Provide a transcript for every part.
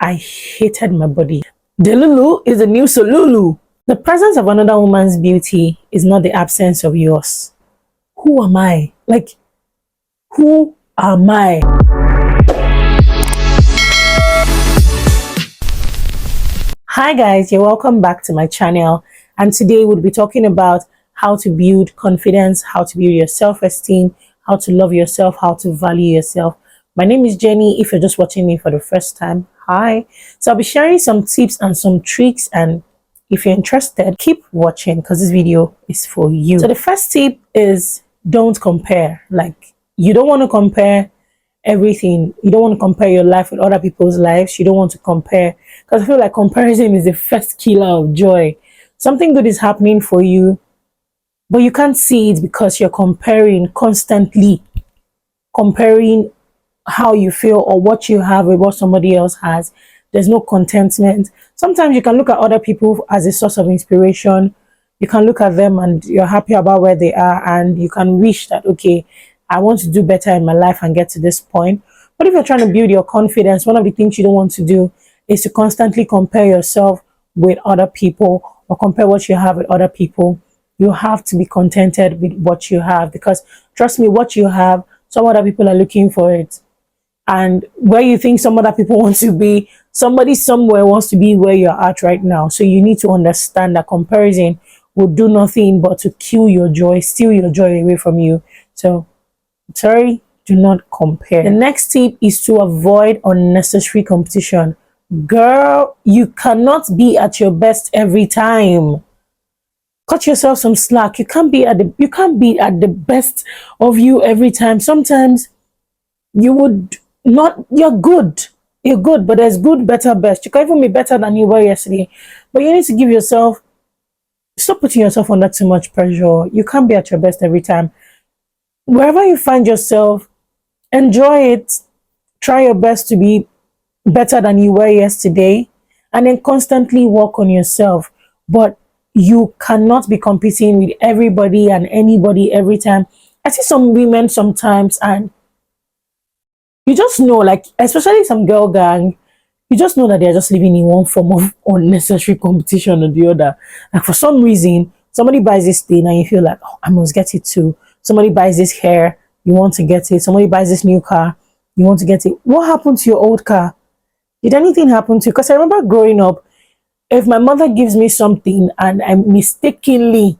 I hated my body. Delulu is the new Solulu. The presence of another woman's beauty is not the absence of yours. Who am I? Like, who am I? Hi guys, you're welcome back to my channel, and today we'll be talking about how to build confidence, how to build your self-esteem, how to love yourself, how to value yourself. My name is Jenny. If you're just watching me for the first time, hi. So I'll be sharing some tips and some tricks, and if you're interested, keep watching because this video is for you. So the first tip is don't compare. Like, you don't want to compare everything. You don't want to compare your life with other people's lives. You don't want to compare, because I feel like comparison is the first killer of joy. Something good is happening for you, but you can't see it because you're comparing constantly, comparing how you feel or what you have with what somebody else has. There's no contentment. Sometimes you can look at other people as a source of inspiration. You can look at them and you're happy about where they are, and you can wish that, okay, I want to do better in my life and get to this point. But if you're trying to build your confidence, one of the things you don't want to do is to constantly compare yourself with other people or compare what you have with other people. You have to be contented with what you have, because trust me, what you have, some other people are looking for it. And where you think some other people want to be, somebody somewhere wants to be where you're at right now. So you need to understand that comparison will do nothing but to kill your joy, steal your joy away from you. So sorry, do not compare. The next tip is to avoid unnecessary competition. Girl, you cannot be at your best every time. Cut yourself some slack. You can't be at the best of you every time. Sometimes you would not, you're good, but there's good, better, best. You can even be better than you were yesterday, but you need to give yourself, stop putting yourself under too much pressure. You can't be at your best every time. Wherever you find yourself, enjoy it. Try your best to be better than you were yesterday, and then constantly work on yourself. But you cannot be competing with everybody and anybody every time. I see some women sometimes, and you just know, like, especially some girl gang, you just know that they're just living in one form of unnecessary competition or the other. Like, for some reason, somebody buys this thing and you feel like, oh, I must get it too. Somebody buys this hair, you want to get it. Somebody buys this new car, you want to get it. What happened to your old car? Did anything happen to you? Because I remember growing up, if my mother gives me something and I mistakenly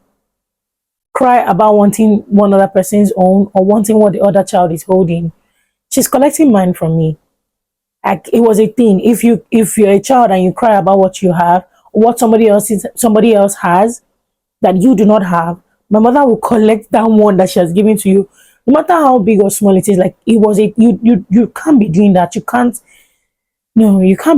cry about wanting one other person's own or wanting what the other child is holding, she's collecting mine from me. Like, it was a thing. If you're a child and you cry about what you have, or what somebody else has that you do not have, my mother will collect that one that she has given to you, no matter how big or small it is. Like, it was a you can't be doing that. You can't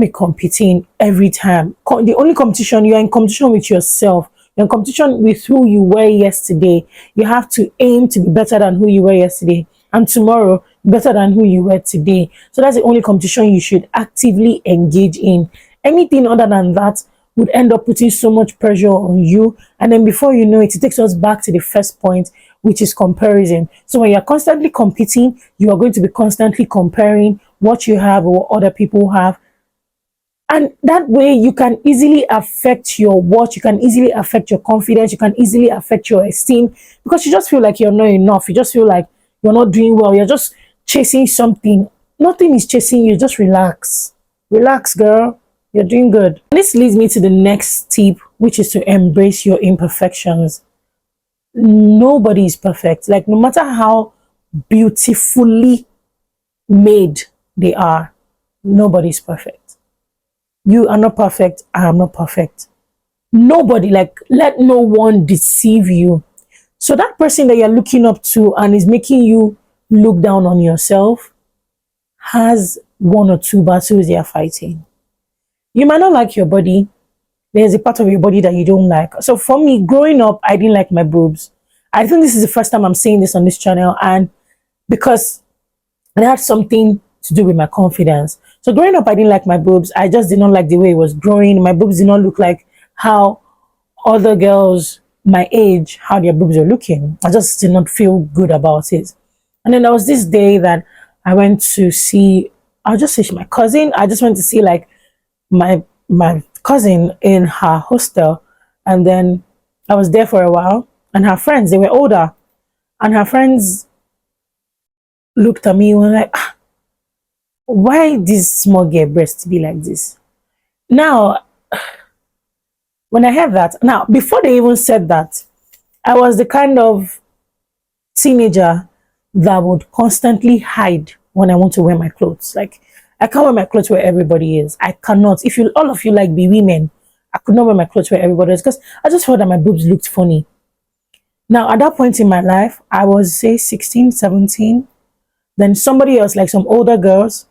be competing every time. The only competition, you're in competition with yourself. You're in competition with who you were yesterday. You have to aim to be better than who you were yesterday, and tomorrow better than who you were today. So that's the only competition you should actively engage in. Anything other than that would end up putting so much pressure on you, and then before you know it, it takes us back to the first point, which is comparison. So when you're constantly competing, you are going to be constantly comparing what you have or what other people have, and that way you can easily affect your worth, you can easily affect your confidence, you can easily affect your esteem, because you just feel like you're not enough. You just feel like you're not doing well. You're just chasing something. Nothing is chasing you. Just relax. Relax, girl. You're doing good. This leads me to the next tip, which is to embrace your imperfections. Nobody is perfect. Like, no matter how beautifully made they are, nobody is perfect. You are not perfect. I am not perfect. Nobody. Like, let no one deceive you. So that person that you're looking up to and is making you look down on yourself has one or two battles they are fighting. You might not like your body. There's a part of your body that you don't like. So for me, growing up, I didn't like my boobs. I think this is the first time I'm saying this on this channel, and because it had something to do with my confidence. So growing up, I didn't like my boobs. I just did not like the way it was growing. My boobs did not look like how other girls my age, how their boobs were looking. I just did not feel good about it. And then there was this day that I went to see, I'll just say my cousin. I just went to see, like, my cousin in her hostel, and then I was there for a while, and her friends, they were older, and her friends looked at me and were like, "Ah, why this small girl breast be like this?" Now, when I heard that, now before they even said that, I was the kind of teenager that would constantly hide when I want to wear my clothes. Like, I can't wear my clothes where everybody is. I cannot. If you all of you like be women, I could not wear my clothes where everybody is because I just felt that my boobs looked funny. Now, at that point in my life, I was say 16, 17. Then somebody else, like some older girls,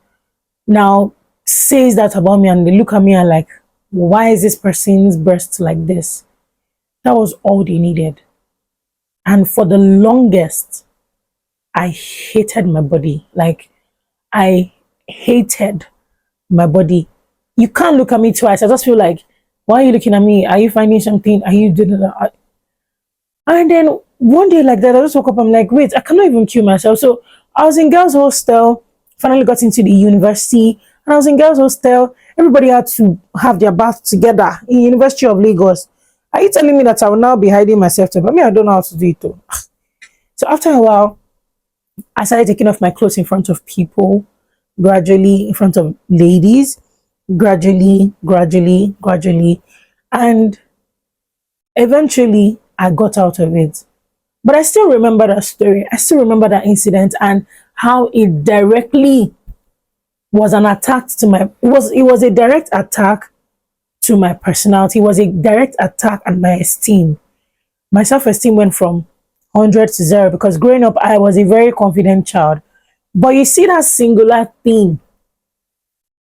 now says that about me and they look at me and like, why is this person's breast like this? That was all they needed. And for the longest, I hated my body. Like, I hated my body. You can't look at me twice. I just feel like, why are you looking at me? Are you finding something? Are you doing that? And then one day like that, I just woke up. I'm like, wait, I cannot even kill myself. So I was in girls' hostel, finally got into the university, and I was in girls' hostel. Everybody had to have their bath together in University of Lagos. Are you telling me that I will now be hiding myself? But me, I don't know how to do it though. So after a while, I started taking off my clothes in front of people, gradually in front of ladies, gradually. And eventually I got out of it. But I still remember that story. I still remember that incident and how it directly was an attack to my it was a direct attack to my personality. It was a direct attack on my esteem. My self-esteem went from 100 to 0 because growing up I was a very confident child. But you see, that singular thing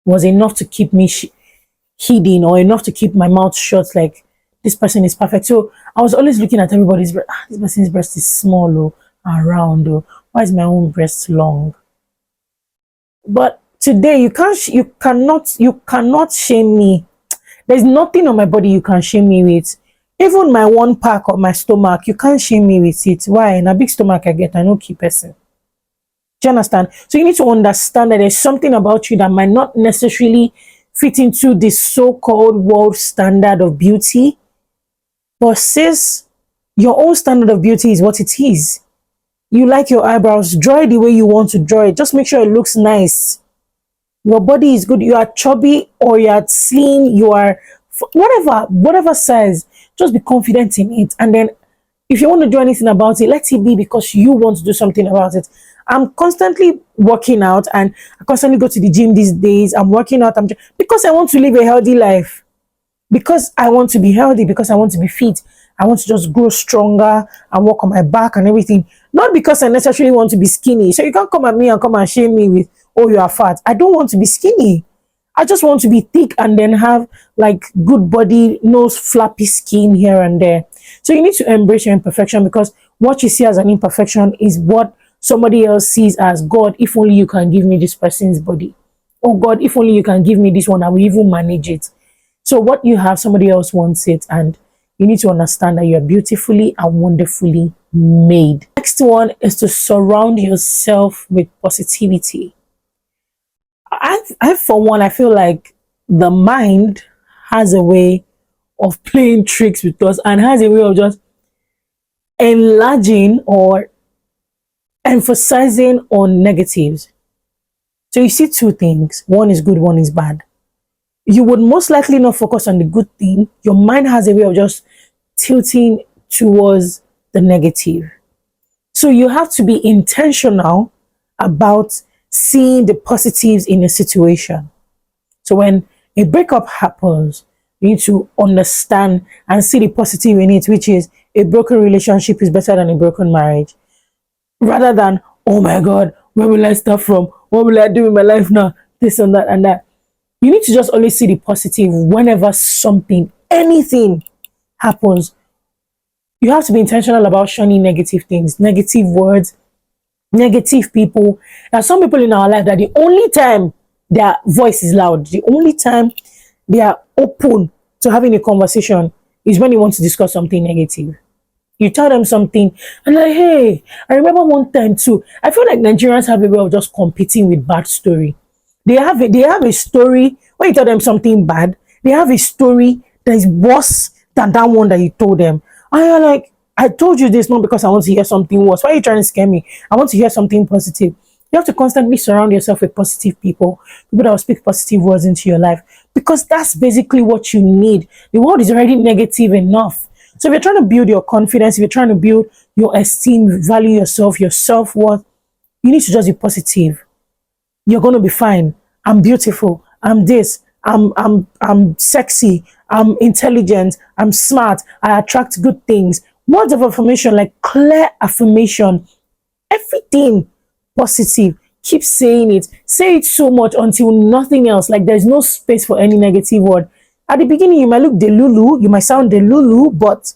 was enough to keep me hidden, or enough to keep my mouth shut, like, this person is perfect. So I was always looking at everybody's breast. This person's breast is small, oh, and round, oh. Why is my own breast long? But today you cannot shame me. There's nothing on my body you can shame me with. Even my one pack of my stomach, you can't shame me with it. Why? In a big stomach I get, I no keep person. Do you understand? So you need to understand that there's something about you that might not necessarily fit into this so-called world standard of beauty. But sis, your own standard of beauty is what it is. You like your eyebrows, draw it the way you want to draw it. Just make sure it looks nice. Your body is good. You are chubby or you are slim, you are whatever size, just be confident in it. And then if you want to do anything about it, let it be because you want to do something about it. I'm constantly working out and I constantly go to the gym these days. I'm working out because I want to live a healthy life, because I want to be healthy, because I want to be fit. I want to just grow stronger and work on my back and everything. Not because I necessarily want to be skinny. So you can't come at me and come and shame me with, oh, you are fat. I don't want to be skinny. I just want to be thick and then have like good body, no flappy skin here and there. So you need to embrace your imperfection, because what you see as an imperfection is what somebody else sees as, God, if only you can give me this person's body. Oh God, if only you can give me this one, I will even manage it. So what you have, somebody else wants it, and you need to understand that you are beautifully and wonderfully made. Next one is to surround yourself with positivity. I for one, I feel like the mind has a way of playing tricks with us and has a way of just enlarging or emphasizing on negatives. So you see two things. One is good, one is bad. You would most likely not focus on the good thing. Your mind has a way of just tilting towards the negative. So you have to be intentional about seeing the positives in a situation. So when a breakup happens, you need to understand and see the positive in it, which is a broken relationship is better than a broken marriage. Rather than, oh my God, where will I start from? What will I do in my life now? This and that and that. You need to just always see the positive whenever something, anything happens. You have to be intentional about shunning negative things, negative words, negative people. There are some people in our life that the only time their voice is loud, the only time they are open to having a conversation is when you want to discuss something negative. You tell them something and like, hey, I remember one time too. I feel like Nigerians have a way of just competing with bad story. They have a story. When you tell them something bad, they have a story that is worse than that one that you told them. And you're like, I told you this not because I want to hear something worse. Why are you trying to scare me? I want to hear something positive. You have to constantly surround yourself with positive people that will speak positive words into your life, because that's basically what you need. The world is already negative enough. So if you're trying to build your confidence, if you're trying to build your esteem, value yourself, your self-worth, you need to just be positive. You're going to be fine. I'm beautiful. I'm this. I'm sexy. I'm intelligent. I'm smart. I attract good things. Words of affirmation, like clear affirmation. Everything positive. Keep saying it. Say it so much until nothing else. Like there's no space for any negative word. At the beginning, you might look delulu. You might sound delulu, but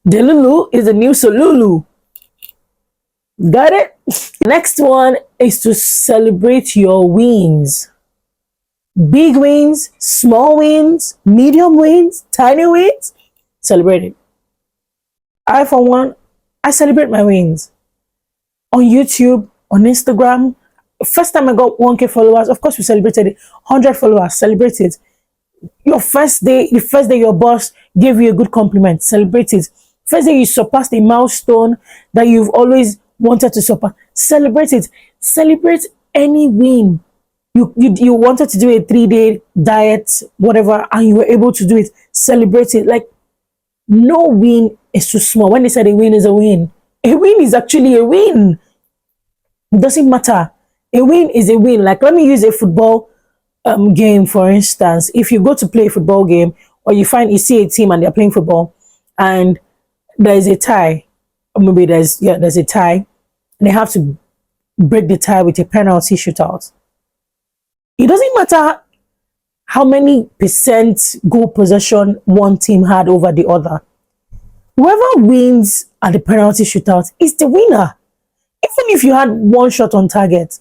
delulu is the new solulu. Got it? Next one is to celebrate your wins. Big wins, small wins, medium wins, tiny wins. Celebrate it. I, for one, I celebrate my wins. On YouTube, on Instagram. First time I got 1K followers, of course we celebrated it. 100 followers, celebrate it. Your first day, the first day your boss gave you a good compliment, celebrate it. First day you surpassed a milestone that you've always wanted to surpass, celebrate it. Celebrate any win. You wanted to do a 3-day diet, whatever, and you were able to do it, celebrate it. Like, no win is too small. When they said a win is a win is actually a win. It doesn't matter. A win is a win. Like, let me use a football game, for instance. If you go to play a football game, or you see a team and they're playing football, and there's a tie, or maybe there's a tie, and they have to break the tie with a penalty shootout. It doesn't matter how many percent goal possession one team had over the other. Whoever wins at the penalty shootout is the winner. Even if you had one shot on target,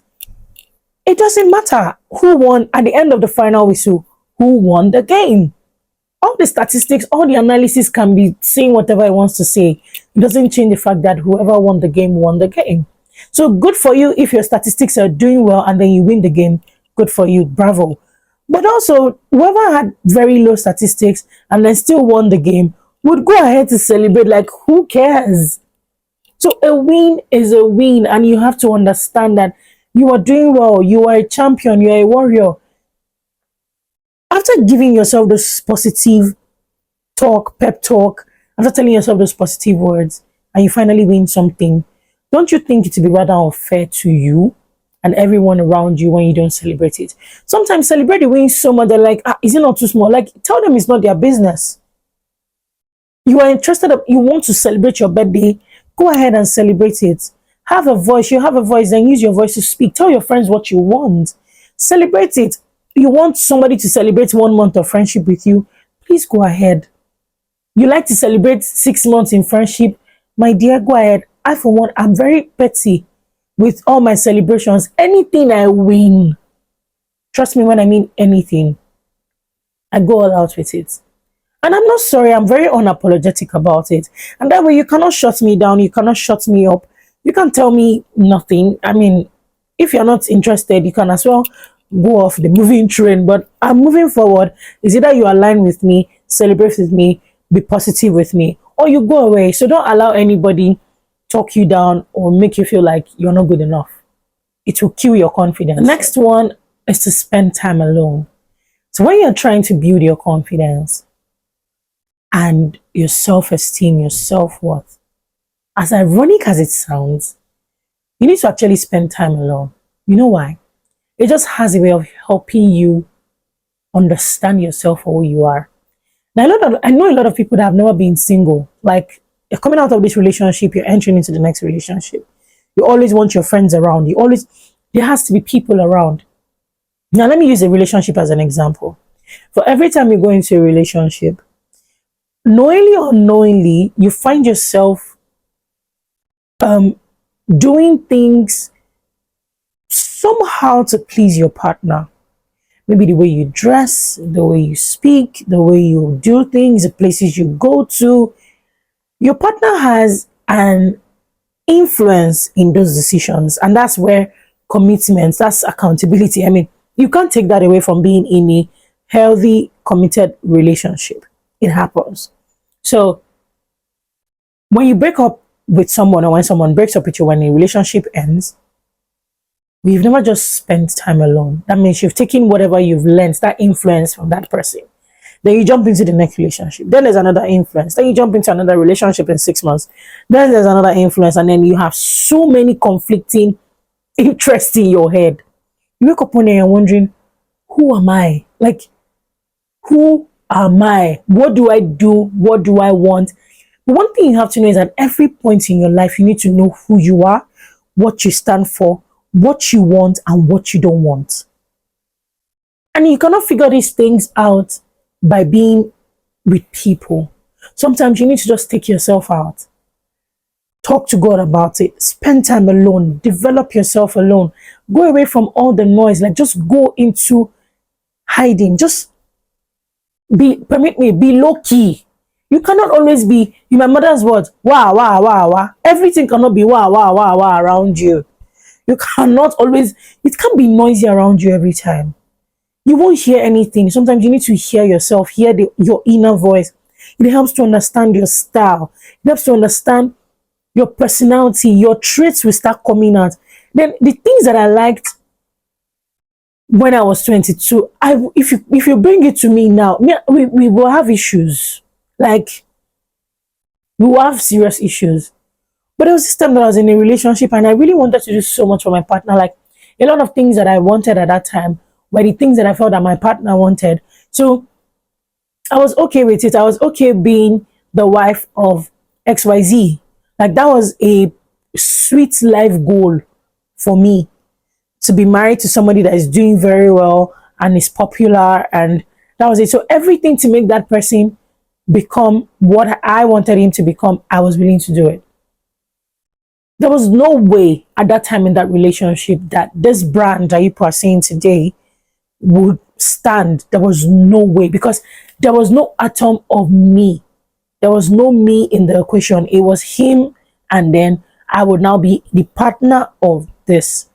it doesn't matter who won at the end of the final whistle, who won the game. All the statistics, all the analysis can be saying whatever it wants to say. It doesn't change the fact that whoever won the game won the game. So good for you if your statistics are doing well and then you win the game. Good for you, bravo. But also, whoever had very low statistics and then still won the game would go ahead to celebrate. Like, who cares? So a win is a win, and you have to understand that you are doing well. You are a champion. You are a warrior. After giving yourself those positive talk, pep talk, after telling yourself those positive words, and you finally win something, don't you think it would be rather unfair to you and everyone around you when you don't celebrate it? Sometimes celebrate the win so much, they're like, is it not too small? Like, tell them it's not their business. You are interested, you want to celebrate your birthday, go ahead and celebrate it. Have a voice. You have a voice, then use your voice to speak. Tell your friends what you want. Celebrate it. You want somebody to celebrate 1 month of friendship with you, please go ahead. You like to celebrate 6 months in friendship, my dear, go ahead. I, for one, I'm very petty with all my celebrations. Anything I win, trust me when I mean anything, I go all out with it. And I'm not sorry, I'm very unapologetic about it. And that way you cannot shut me down, you cannot shut me up, you can't tell me nothing. I mean, if you're not interested, you can as well go off the moving train. But I'm moving forward. It's either you align with me, celebrate with me, be positive with me, or you go away. So don't allow anybody talk you down or make you feel like you're not good enough. It will kill your confidence. The next one is to spend time alone. So when you're trying to build your confidence and your self-esteem, your self-worth, as ironic as it sounds, you need to actually spend time alone. You know why? It just has a way of helping you understand yourself for who you are. Now, I know a lot of people that have never been single. Like, you're coming out of this relationship, you're entering into the next relationship. You always want your friends around. There has to be people around. Now, let me use a relationship as an example. For every time you go into a relationship, knowingly or unknowingly, you find yourself doing things somehow to please your partner. Maybe the way you dress, the way you speak, the way you do things, the places you go to. Your partner has an influence in those decisions, and that's where commitments, that's accountability. I mean, You can't take that away from being in a healthy, committed relationship. It happens. So when you break up with someone, or when someone breaks up with you, when a relationship ends, we've never just spent time alone. That means you've taken whatever you've learned, that influence from that person. Then you jump into the next relationship. Then there's another influence. Then you jump into another relationship in 6 months. Then there's another influence. And then you have so many conflicting interests in your head. You wake up one day and wondering, who am I? Like, who am I? What do I do? What do I want? But one thing you have to know is at every point in your life, you need to know who you are, what you stand for, what you want, and what you don't want. And you cannot figure these things out by being with people. Sometimes you need to just take yourself out. Talk to God about it. Spend time alone. Develop yourself alone. Go away from all the noise. Like, just go into hiding. Just be low key. You cannot always be, in my mother's words, wah, wah, wah, wah. Everything cannot be wah, wah, wah, wah around you. You cannot always, it can't be noisy around you every time. You won't hear anything. Sometimes you need to hear yourself, hear your inner voice. It helps to understand your style. It helps to understand your personality. Your traits will start coming out. Then the things that I liked when I was 22, if you bring it to me now, we will have issues. Like, we will have serious issues. But there was this time that I was in a relationship and I really wanted to do so much for my partner. Like, a lot of things that I wanted at that time were the things that I felt that my partner wanted. So I was okay with it. I was okay being the wife of XYZ. Like, that was a sweet life goal for me, to be married to somebody that is doing very well and is popular. And that was it. So everything to make that person become what I wanted him to become, I was willing to do it. There was no way at that time in that relationship that this brand that you are seeing today would stand. There was no way, because there was no atom of me. There was no me in the equation. It was him, and then I would now be the partner of this.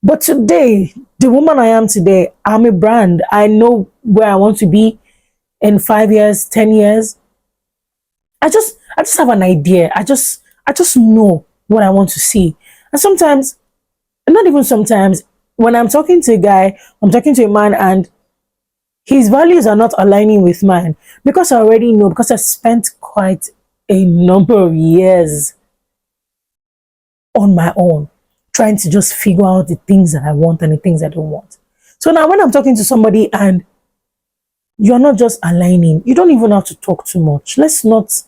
But today, the woman I am today, I'm a brand. I know where I want to be in 5 years, 10 years. I just have an idea. I just know what I want to see. And sometimes, not even sometimes, when I'm talking to a guy, I'm talking to a man, and his values are not aligning with mine, because I already know, because I spent quite a number of years on my own, trying to just figure out the things that I want and the things I don't want. So now when I'm talking to somebody and you're not just aligning, you don't even have to talk too much. Let's not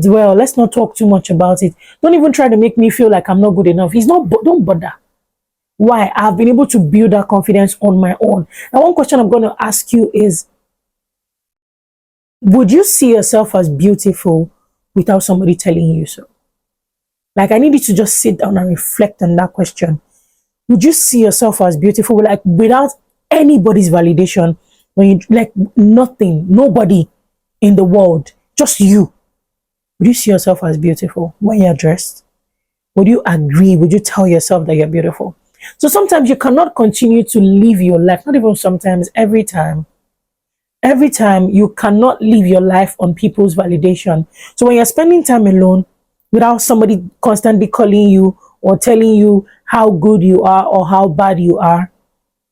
dwell. Let's not talk too much about it. Don't even try to make me feel like I'm not good enough. Don't bother. Why? I've been able to build that confidence on my own. Now, one question I'm going to ask you is, would you see yourself as beautiful without somebody telling you so? Like, I need you to just sit down and reflect on that question. Would you see yourself as beautiful, like, without anybody's validation? When you, like, nothing, nobody in the world, just you. Would you see yourself as beautiful when you're dressed? Would you agree? Would you tell yourself that you're beautiful? So sometimes you cannot continue to live your life, not even sometimes, every time. Every time you cannot live your life on people's validation. So when you're spending time alone, without somebody constantly calling you or telling you how good you are or how bad you are,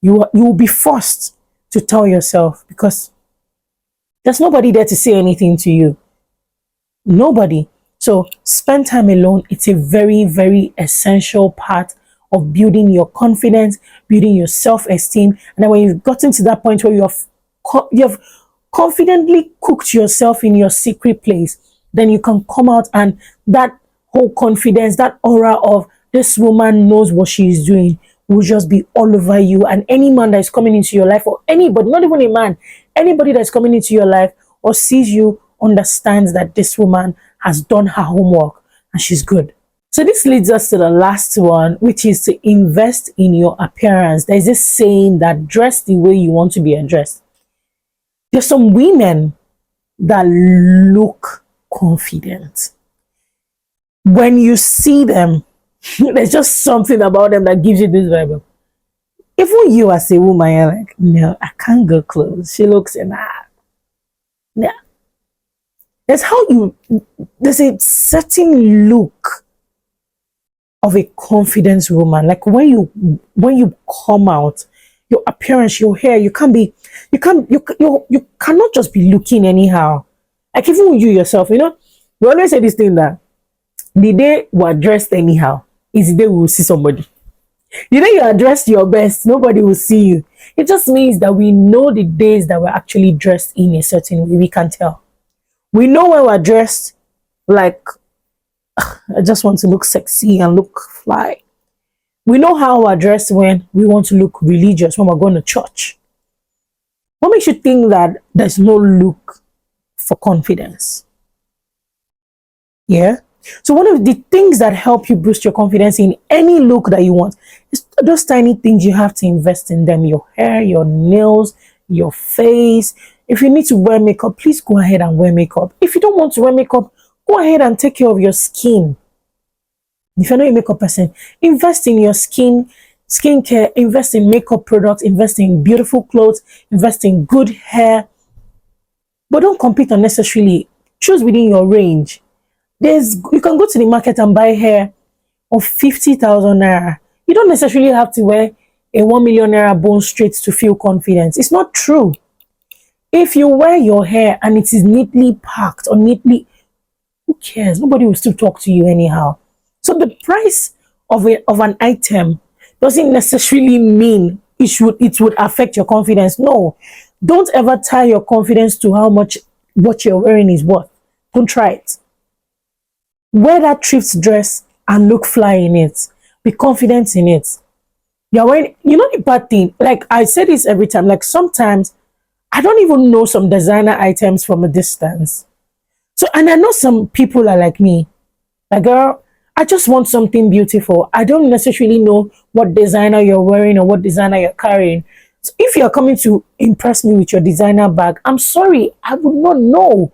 you will be forced to tell yourself, because there's nobody there to say anything to you. Nobody. So spend time alone. It's a very, very essential part of building your confidence, building your self-esteem. And then when you've gotten to that point where you've confidently cooked yourself in your secret place, then you can come out, and that whole confidence, that aura of this woman knows what she is doing, will just be all over you. And any man that is coming into your life, or anybody, not even a man, anybody that's coming into your life or sees you, understands that this woman has done her homework and she's good. So this leads us to the last one, which is to invest in your appearance. There's this saying that dress the way you want to be addressed. There's some women that look confident. When you see them, there's just something about them that gives you this vibe. Even you as a woman, you're like, no, I can't go close. She looks in that. Yeah. That's how you, there's a certain look of a confident woman. Like when you come out, your appearance, your hair, you cannot just be looking anyhow. Like even you yourself, we always say this thing that the day we're dressed anyhow is the day we will see somebody. The day you are dressed your best, nobody will see you. It just means that we know the days that we're actually dressed in a certain way. We can tell. We know when we're dressed like I just want to look sexy and look fly. We know how we're dressed when we want to look religious, when we're going to church. What makes you think that there's no look for confidence? Yeah. So one of the things that help you boost your confidence in any look that you want is those tiny things you have to invest in them. Your hair, your nails, your face. If you need to wear makeup, please go ahead and wear makeup. If you don't want to wear makeup, go ahead and take care of your skin. If you're not a makeup person, invest in your skincare, invest in makeup products, invest in beautiful clothes, invest in good hair. But don't compete unnecessarily. Choose within your range. You can go to the market and buy hair of 50,000 naira. You don't necessarily have to wear a 1 million naira bone straight to feel confident. It's not true. If you wear your hair and it is neatly packed or neatly, who cares? Nobody will still talk to you anyhow. So the price of an item doesn't necessarily mean it would affect your confidence. No, don't ever tie your confidence to how much what you're wearing is worth. Don't try it. Wear that thrift dress and look fly in it. Be confident in it. You're wearing, the bad thing, like I say this every time, like sometimes I don't even know some designer items from a distance. So, and I know some people are like me. Like, girl, I just want something beautiful. I don't necessarily know what designer you're wearing or what designer you're carrying. So if you're coming to impress me with your designer bag, I'm sorry, I would not know.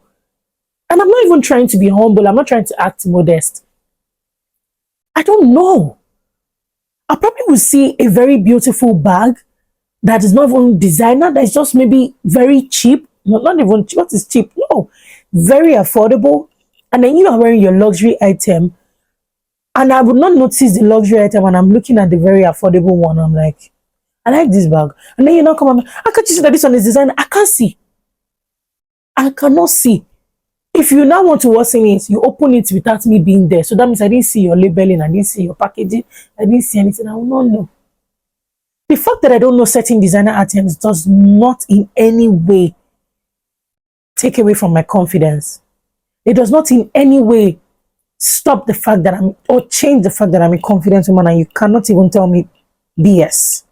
And I'm not even trying to be humble. I'm not trying to act modest. I don't know. I probably will see a very beautiful bag that is not even designer, that is just maybe very cheap. Not even, what is cheap? No, very affordable. And then you are wearing your luxury item. And I would not notice the luxury item and I'm looking at the very affordable one. I'm like, I like this bag. And then you now come and I can't see that this one is designer. I can't see. I cannot see. If you now want to worsen it, you open it without me being there. So that means I didn't see your labeling, I didn't see your packaging, I didn't see anything. I will not know. The fact that I don't know certain designer items does not in any way take away from my confidence. It does not in any way stop the fact that or change the fact that I'm a confident woman and you cannot even tell me BS.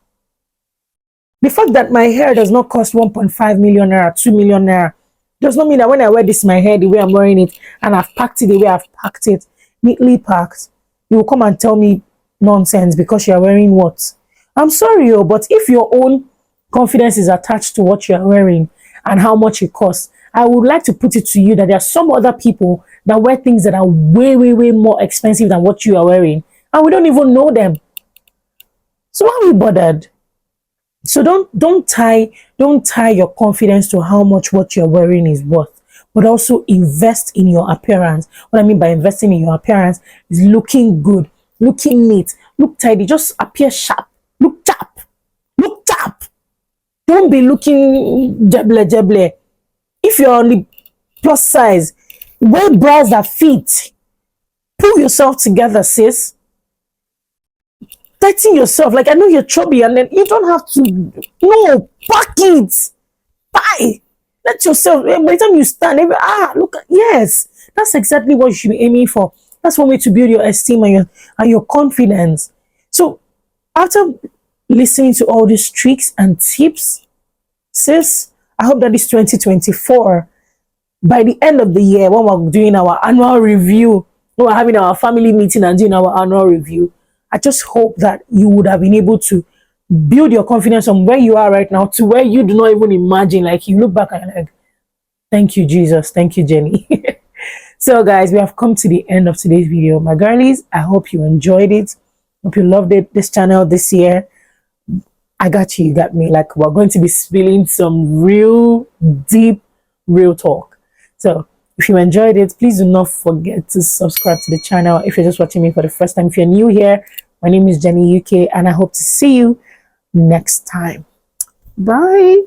The fact that my hair does not cost 1.5 million naira, 2 million naira, does not mean that when I wear this my hair the way I'm wearing it and I've packed it the way I've packed it, neatly packed, you will come and tell me nonsense because you're wearing what? I'm sorry, but if your own confidence is attached to what you're wearing and how much it costs, I would like to put it to you that there are some other people that wear things that are way, way, way more expensive than what you are wearing. And we don't even know them. So why are we bothered? So don't tie your confidence to how much what you're wearing is worth, but also invest in your appearance. What I mean by investing in your appearance is looking good, looking neat, look tidy, just appear sharp, look sharp, look sharp. Don't be looking jeble. If you're on the plus size, wear bras that fit. Pull yourself together, sis. Tighten yourself. Like I know you're chubby and then you don't have to. No, pack it. Buy. Let yourself. By the time you stand, look. Yes, that's exactly what you should be aiming for. That's one way to build your esteem and your confidence. So after listening to all these tricks and tips, sis, I hope that this 2024, by the end of the year, when we're doing our annual review, when we're having our family meeting and doing our annual review, I just hope that you would have been able to build your confidence from where you are right now to where you do not even imagine. Like you look back and you're like, thank you, Jesus. Thank you, Jenny. So guys, we have come to the end of today's video. My girlies, I hope you enjoyed it. Hope you loved it, this channel this year. I got you got me. Like, we're going to be spilling some real deep, real talk. So if you enjoyed it, please do not forget to subscribe to the channel. If you're just watching me for the first time, if you're new here, my name is Jenny UK, and I hope to see you next time. Bye.